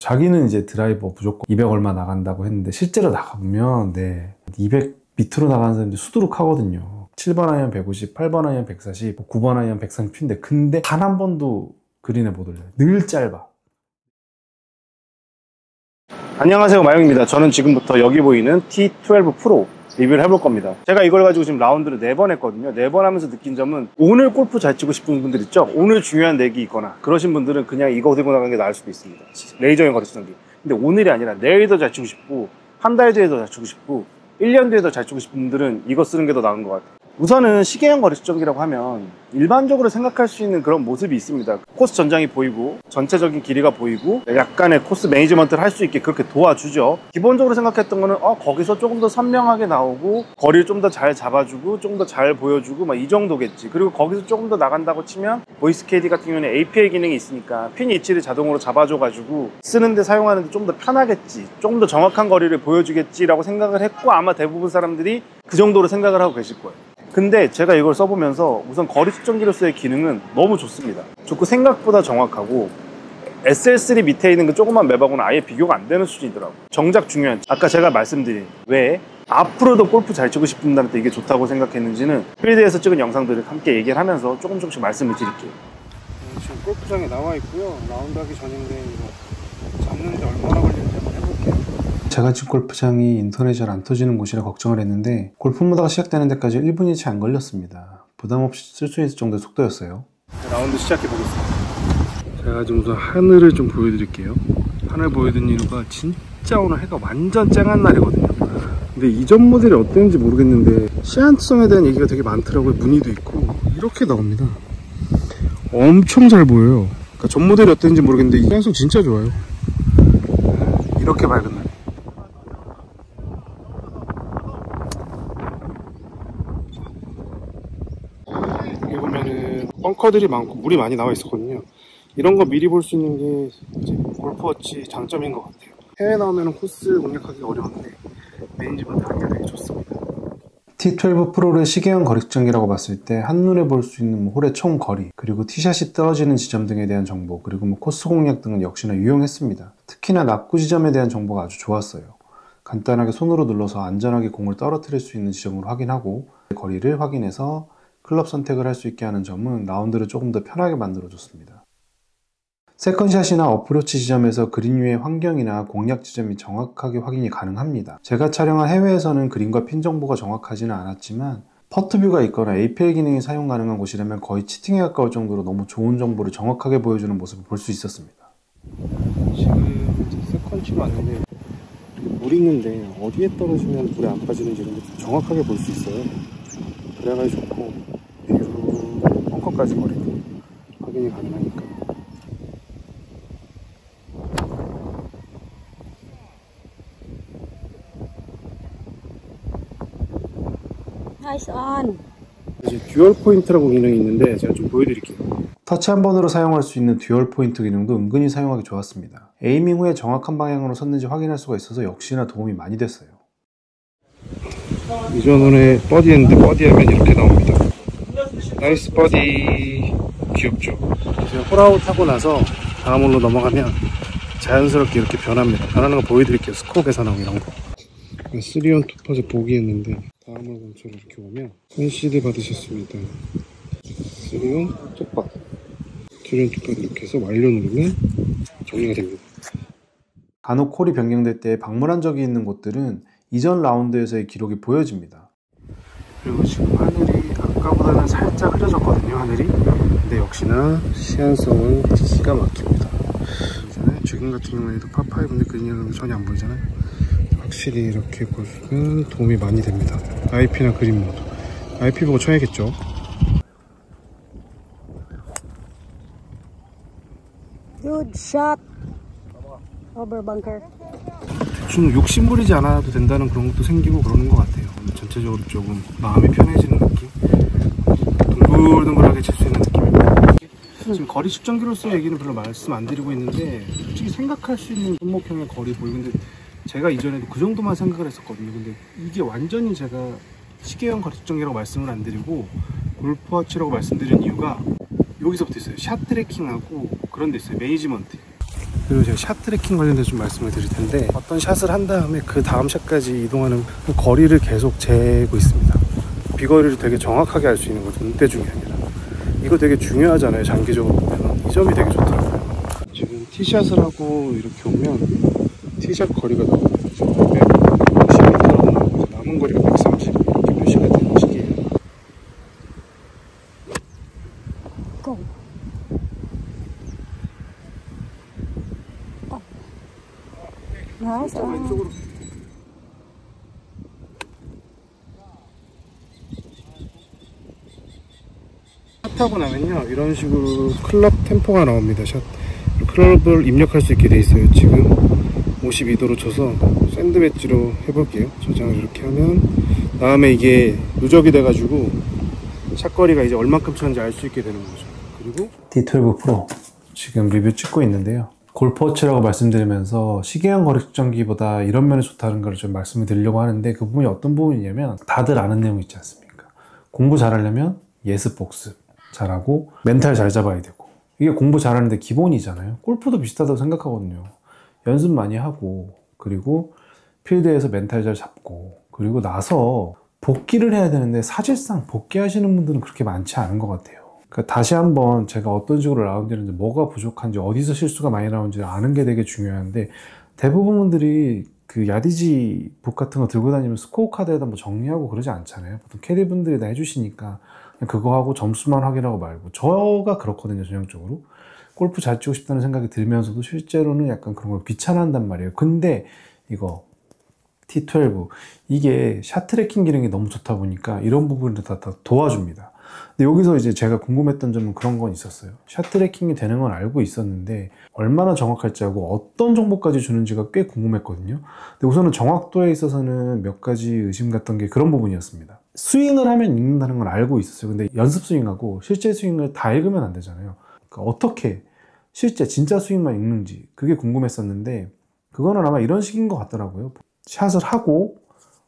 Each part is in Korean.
자기는 이제 드라이버 무조건 200 얼마 나간다고 했는데 실제로 나가보면 200 밑으로 나가는 사람들이 수두룩하거든요. 7번 아이언 150, 8번 아이언 140, 9번 아이언 130인데 근데 단 한 번도 그린에 못 올려요. 늘 짧아. 안녕하세요, 마영입니다. 저는 지금부터 여기 보이는 T12 프로 리뷰를 해볼 겁니다. 제가 이걸 가지고 지금 라운드를 4번 했거든요. 4번 하면서 느낀 점은 오늘 골프 잘 치고 싶은 분들 있죠? 오늘 중요한 렉이 있거나 그러신 분들은 그냥 이거 들고 나가는 게 나을 수도 있습니다. 레이저형 거리치는 게. 근데 오늘이 아니라 내일도 잘 치고 싶고 한 달 뒤에도 잘 치고 싶고 1년 뒤에도 잘 치고 싶은 분들은 이거 쓰는 게 더 나은 것 같아요. 우선은 시계형 거리 측정기라고 하면 일반적으로 생각할 수 있는 그런 모습이 있습니다. 코스 전장이 보이고 전체적인 길이가 보이고 약간의 코스 매니지먼트를 할 수 있게 그렇게 도와주죠. 기본적으로 생각했던 거는 거기서 조금 더 선명하게 나오고 거리를 좀 더 잘 잡아주고 좀 더 잘 보여주고 막 이 정도겠지. 그리고 거기서 조금 더 나간다고 치면 보이스 KD 같은 경우는 APL 기능이 있으니까 핀 위치를 자동으로 잡아줘가지고 쓰는데 사용하는데 좀 더 편하겠지, 조금 더 정확한 거리를 보여주겠지라고 생각을 했고 아마 대부분 사람들이 그 정도로 생각을 하고 계실 거예요. 근데 제가 이걸 써보면서 우선 거리 측정기로서의 기능은 너무 좋습니다. 좋고 생각보다 정확하고 SL3 밑에 있는 그 조그만 맵하고는 아예 비교가 안 되는 수준이더라고요. 정작 중요한 아까 제가 말씀드린 왜 앞으로도 골프 잘 치고 싶은 분들한테 이게 좋다고 생각했는지는 필드에서 찍은 영상들을 함께 얘기를 하면서 조금씩 말씀을 드릴게요. 지금 골프장에 나와 있고요. 라운드 하기 전인데 이거 잡는데 얼마나 걸리는지 한번 해볼게요. 제가 집 골프장이 인터넷이 잘 안 터지는 곳이라 걱정을 했는데 골프 모드가 시작되는 데까지 1분이 채 안 걸렸습니다. 부담없이 쓸 수 있을 정도의 속도였어요. 라운드 시작해 보겠습니다. 제가 지금 우선 하늘을 좀 보여드릴게요. 하늘 보여드린 이유가 진짜 오늘 해가 완전 쨍한 날이거든요. 근데 이전 모델이 어땠는지 모르겠는데 시안성에 대한 얘기가 되게 많더라고요. 무늬도 있고 이렇게 나옵니다. 엄청 잘 보여요. 그러니까 전 모델이 어땠는지 모르겠는데 이 시안성 진짜 좋아요. 이렇게 밝은 날. 여기 보면은 벙커들이 많고 물이 많이 나와 있었거든요. 이런 거 미리 볼 수 있는 게 이제 골프워치 장점인 것 같아요. 해외 나오면 코스 공략하기가 어려운데 매니지먼트 하기가 되게 좋습니다. T12 프로를 시계형 거리 측정기라고 봤을 때 한눈에 볼 수 있는 홀의 총 거리, 그리고 티샷이 떨어지는 지점 등에 대한 정보, 그리고 코스 공략 등은 역시나 유용했습니다. 특히나 낙구 지점에 대한 정보가 아주 좋았어요. 간단하게 손으로 눌러서 안전하게 공을 떨어뜨릴 수 있는 지점으로 확인하고 거리를 확인해서 클럽 선택을 할 수 있게 하는 점은 라운드를 조금 더 편하게 만들어줬습니다. 세컨샷이나 어프로치 지점에서 그린 위의 환경이나 공략 지점이 정확하게 확인이 가능합니다. 제가 촬영한 해외에서는 그린과 핀 정보가 정확하지는 않았지만 퍼트뷰가 있거나 APL 기능이 사용 가능한 곳이라면 거의 치팅에 가까울 정도로 너무 좋은 정보를 정확하게 보여주는 모습을 볼 수 있었습니다. 지금 이제 세컨치로 왔는데 물이 있는데 어디에 떨어지면 물에 안 빠지는지 이런 거 정확하게 볼 수 있어요. 그래가지고 좋고 뷰 벙커까지 거리도 확인이 가능하니까. 나이스 온. 이제 듀얼 포인트라고 기능이 있는데 제가 좀 보여드릴게요. 터치 한 번으로 사용할 수 있는 듀얼 포인트 기능도 은근히 사용하기 좋았습니다. 에이밍 후에 정확한 방향으로 섰는지 확인할 수가 있어서 역시나 도움이 많이 됐어요. 이전 홀에 버디했는데 버디하면 이렇게 나옵니다. 나이스 버디. 귀엽죠? 제가 홀아웃 하고 나서 다음 홀로 넘어가면 자연스럽게 이렇게 변합니다. 변하는 거 보여드릴게요. 스코어 계산하고 이런 거. 3온 투팟을 보기했는데 다음 홀 근처로 이렇게 오면 컨시드 받으셨습니다. 3온 투팟 2온 투팟 이렇게 해서 완료 누르면 정리가 됩니다. 간혹 홀이 변경될 때 방문한 적이 있는 곳들은 이전 라운드에서의 기록이 보여집니다. 그리고 지금 하늘이 아까보다는 살짝 흐려졌거든요. 하늘이. 근데 역시나 시안성은 기가 막힙니다. 지금 같은 경우에도 파5인데 그린이라는 전혀 안 보이잖아요. 확실히 이렇게 보시면 도움이 많이 됩니다. IP나 그린 모드. IP 보고 쳐야겠죠. Good shot. Over bunker. 대충 욕심부리지 않아도 된다는 그런 것도 생기고 그러는 것 같아요. 전체적으로 조금 마음이 편해지는 느낌? 둥글둥글하게 칠 수 있는 느낌입니다. 지금 거리 측정기로서의 얘기는 별로 말씀 안 드리고 있는데 솔직히 생각할 수 있는 손목형의 거리 보이는데 제가 이전에도 그 정도만 생각을 했었거든요. 근데 이게 완전히 제가 시계형 거리 측정기라고 말씀을 안 드리고 골프워치라고 말씀드린 이유가 여기서부터 있어요. 샷 트래킹하고 그런 데 있어요. 매니지먼트. 그리고 제가 샷 트래킹 관련해서 좀 말씀을 드릴 텐데, 어떤 샷을 한 다음에 그 다음 샷까지 이동하는 그 거리를 계속 재고 있습니다. 비거리를 되게 정확하게 할 수 있는 거죠. 눈대 중이 아니라. 이거 되게 중요하잖아요, 장기적으로 보면. 이 점이 되게 좋더라고요. 지금 티샷을 하고 이렇게 오면 티샷 거리가 나오거든요. 지금 150m라고 나오고 남은 거리가 130 이렇게 표시가 되는 시기예요. Go. Nice one. 왼쪽으로. 샷하고 나면요, 이런 식으로 클럽 템포가 나옵니다. 샷. 클럽을 입력할 수 있게 돼 있어요. 지금 52도로 쳐서 샌드 웨지로 해볼게요. 저장을 이렇게 하면 다음에 이게 누적이 돼가지고 샷거리가 이제 얼만큼 쳤는지 알 수 있게 되는 거죠. 그리고 D12 프로 지금 리뷰 찍고 있는데요. 골프워치라고 말씀드리면서 시계형 거리 측정기보다 이런 면이 좋다는 걸 좀 말씀을 드리려고 하는데, 그 부분이 어떤 부분이냐면 다들 아는 내용 있지 않습니까? 공부 잘하려면 예습 복습 잘하고 멘탈 잘 잡아야 되고, 이게 공부 잘하는데 기본이잖아요. 골프도 비슷하다고 생각하거든요. 연습 많이 하고, 그리고 필드에서 멘탈 잘 잡고, 그리고 나서 복귀를 해야 되는데 사실상 복귀하시는 분들은 그렇게 많지 않은 것 같아요. 그러니까 다시 한번 제가 어떤 식으로 라운딩하는지, 뭐가 부족한지, 어디서 실수가 많이 나오는지 아는 게 되게 중요한데, 대부분 분들이 그 야디지 북 같은 거 들고 다니면 스코어 카드에다 뭐 정리하고 그러지 않잖아요. 보통 캐디 분들이 다 해주시니까 그냥 그거 하고 점수만 확인하고 말고, 저가 그렇거든요. 전형적으로 골프 잘 치고 싶다는 생각이 들면서도 실제로는 약간 그런 걸 귀찮아한단 말이에요. 근데 이거 T12 이게 샷 트래킹 기능이 너무 좋다 보니까 이런 부분을 다 도와줍니다. 근데 여기서 이제 제가 궁금했던 점은 그런 건 있었어요. 샷 트래킹이 되는 건 알고 있었는데 얼마나 정확할지 하고 어떤 정보까지 주는지가 꽤 궁금했거든요. 근데 우선은 정확도에 있어서는 몇 가지 의심 갔던 게 그런 부분이었습니다. 스윙을 하면 읽는다는 걸 알고 있었어요. 근데 연습 스윙하고 실제 스윙을 다 읽으면 안 되잖아요. 그러니까 어떻게 실제 진짜 스윙만 읽는지 그게 궁금했었는데, 그거는 아마 이런 식인 것 같더라고요. 샷을 하고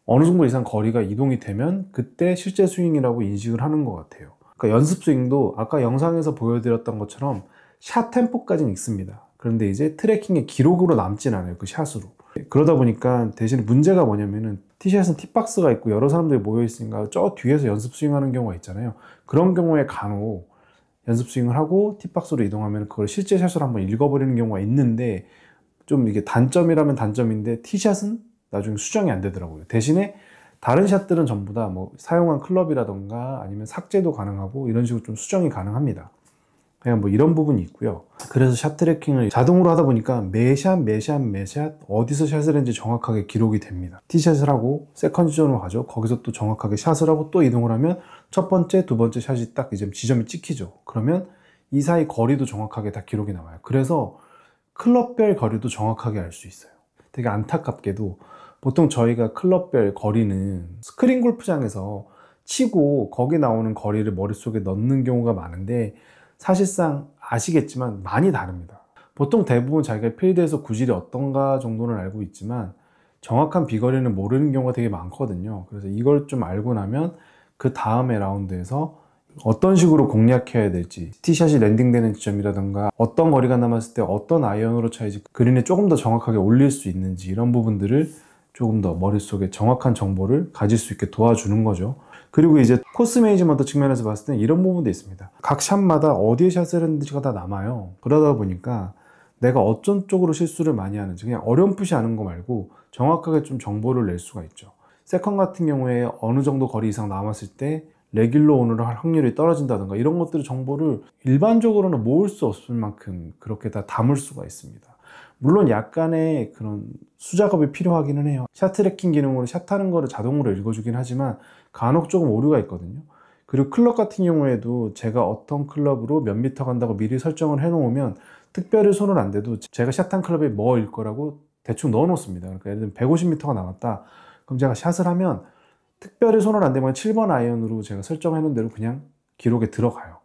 어느 정도 이상 거리가 이동이 되면 그때 실제 스윙이라고 인식을 하는 것 같아요. 그러니까 연습 스윙도 아까 영상에서 보여드렸던 것처럼 샷 템포까지는 읽습니다. 그런데 이제 트래킹의 기록으로 남진 않아요, 그 샷으로. 그러다 보니까 대신 문제가 뭐냐면은, 티샷은 티박스가 있고 여러 사람들이 모여 있으니까 저 뒤에서 연습 스윙하는 경우가 있잖아요. 그런 경우에 간혹 연습 스윙을 하고 티박스로 이동하면 그걸 실제 샷으로 한번 읽어버리는 경우가 있는데, 좀 이게 단점이라면 단점인데 티샷은 나중에 수정이 안 되더라고요. 대신에 다른 샷들은 전부 다 뭐 사용한 클럽이라던가 아니면 삭제도 가능하고 이런 식으로 좀 수정이 가능합니다. 그냥 뭐 이런 부분이 있고요. 그래서 샷 트래킹을 자동으로 하다 보니까 매샷 어디서 샷을 했는지 정확하게 기록이 됩니다. 티샷을 하고 세컨드 존으로 가죠. 거기서 또 정확하게 샷을 하고 또 이동을 하면 첫 번째, 두 번째 샷이 딱 이제 지점이 찍히죠. 그러면 이 사이 거리도 정확하게 다 기록이 나와요. 그래서 클럽별 거리도 정확하게 알 수 있어요. 되게 안타깝게도 보통 저희가 클럽별 거리는 스크린 골프장에서 치고 거기 나오는 거리를 머릿속에 넣는 경우가 많은데, 사실상 아시겠지만 많이 다릅니다. 보통 대부분 자기가 필드에서 구질이 어떤가 정도는 알고 있지만 정확한 비거리는 모르는 경우가 되게 많거든요. 그래서 이걸 좀 알고 나면 그 다음에 라운드에서 어떤 식으로 공략해야 될지, 티샷이 랜딩되는 지점이라든가 어떤 거리가 남았을 때 어떤 아이언으로 쳐야지 그린에 조금 더 정확하게 올릴 수 있는지, 이런 부분들을 조금 더 머릿속에 정확한 정보를 가질 수 있게 도와주는 거죠. 그리고 이제 코스 매니지먼트 측면에서 봤을 때는 이런 부분도 있습니다. 각 샷마다 어디에 샷을 했는지가 다 남아요. 그러다 보니까 내가 어떤 쪽으로 실수를 많이 하는지 그냥 어렴풋이 아는 거 말고 정확하게 좀 정보를 낼 수가 있죠. 세컨 같은 경우에 어느 정도 거리 이상 남았을 때 레귤러 온으로 할 확률이 떨어진다든가 이런 것들의 정보를 일반적으로는 모을 수 없을 만큼 그렇게 다 담을 수가 있습니다. 물론 약간의 그런 수작업이 필요하기는 해요. 샷 트래킹 기능으로 샷하는 거를 자동으로 읽어주긴 하지만 간혹 조금 오류가 있거든요. 그리고 클럽 같은 경우에도 제가 어떤 클럽으로 몇 미터 간다고 미리 설정을 해 놓으면 특별히 손을 안 대도 제가 샷한 클럽이 뭐일 거라고 대충 넣어 놓습니다. 그러니까 예를 들면 150m가 남았다. 그럼 제가 샷을 하면 특별히 손을 안 대면 7번 아이언으로 제가 설정해 놓은 대로 그냥 기록에 들어가요.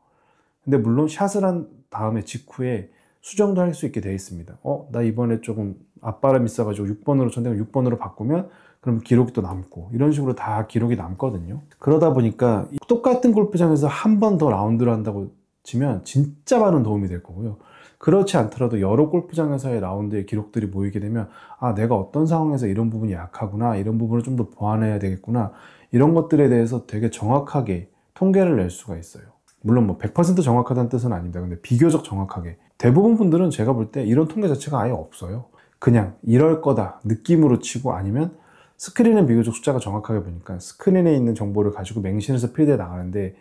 근데 물론 샷을 한 다음에 직후에 수정도 할 수 있게 되어 있습니다. 나 이번에 조금 앞바람이 있어가지고 6번으로 쳤는데 6번으로 바꾸면 그럼 기록이 또 남고, 이런 식으로 다 기록이 남거든요. 그러다 보니까 똑같은 골프장에서 한 번 더 라운드를 한다고 치면 진짜 많은 도움이 될 거고요. 그렇지 않더라도 여러 골프장에서의 라운드의 기록들이 모이게 되면 아, 내가 어떤 상황에서 이런 부분이 약하구나, 이런 부분을 좀 더 보완해야 되겠구나, 이런 것들에 대해서 되게 정확하게 통계를 낼 수가 있어요. 물론 뭐 100% 정확하다는 뜻은 아닙니다. 근데 비교적 정확하게. 대부분 분들은 제가 볼 때 이런 통계 자체가 아예 없어요. 그냥 이럴 거다 느낌으로 치고, 아니면 스크린은 비교적 숫자가 정확하게 보니까 스크린에 있는 정보를 가지고 맹신해서 필드에 나가는데,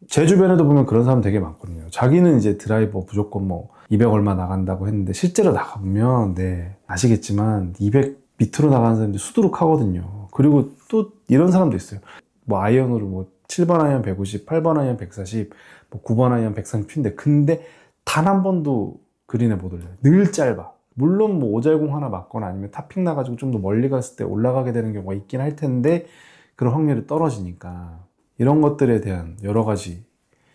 제 주변에도 보면 그런 사람 되게 많거든요. 자기는 이제 드라이버 무조건 뭐 200 얼마 나간다고 했는데 실제로 나가보면 네, 아시겠지만 200 밑으로 나가는 사람들이 수두룩하거든요. 그리고 또 이런 사람도 있어요. 뭐 아이언으로 뭐 7번 아이언 150, 8번 아이언 140, 뭐 9번 아이언 130인데 근데 단 한 번도 그린에 못 올려요. 늘 짧아. 물론 뭐 오잘공 하나 맞거나 아니면 탑핑 나가지고 좀 더 멀리 갔을 때 올라가게 되는 경우가 있긴 할 텐데 그런 확률이 떨어지니까, 이런 것들에 대한 여러 가지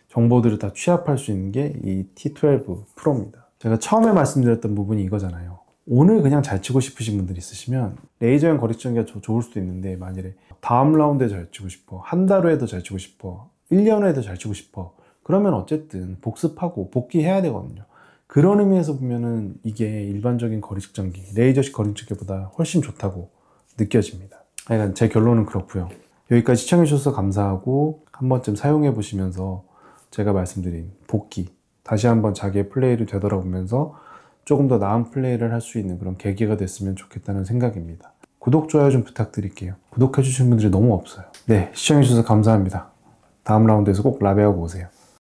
정보들을 다 취합할 수 있는 게 이 T12 프로입니다. 제가 처음에 말씀드렸던 부분이 이거잖아요. 오늘 그냥 잘 치고 싶으신 분들이 있으시면 레이저형 거리청기가 좋을 수도 있는데, 만일에 다음 라운드에 잘 치고 싶어, 한 달 후에도 잘 치고 싶어, 1년 후에도 잘 치고 싶어, 그러면 어쨌든 복습하고 복귀해야 되거든요. 그런 의미에서 보면은 이게 일반적인 거리 측정기, 레이저식 거리 측정기보다 훨씬 좋다고 느껴집니다. 그러니까 제 결론은 그렇고요. 여기까지 시청해주셔서 감사하고, 한 번쯤 사용해 보시면서 제가 말씀드린 복귀, 다시 한번 자기의 플레이를 되돌아보면서 조금 더 나은 플레이를 할 수 있는 그런 계기가 됐으면 좋겠다는 생각입니다. 구독, 좋아요 좀 부탁드릴게요. 구독해 주신 분들이 너무 없어요. 네, 시청해 주셔서 감사합니다. 다음 라운드에서 꼭 라베하고 오세요.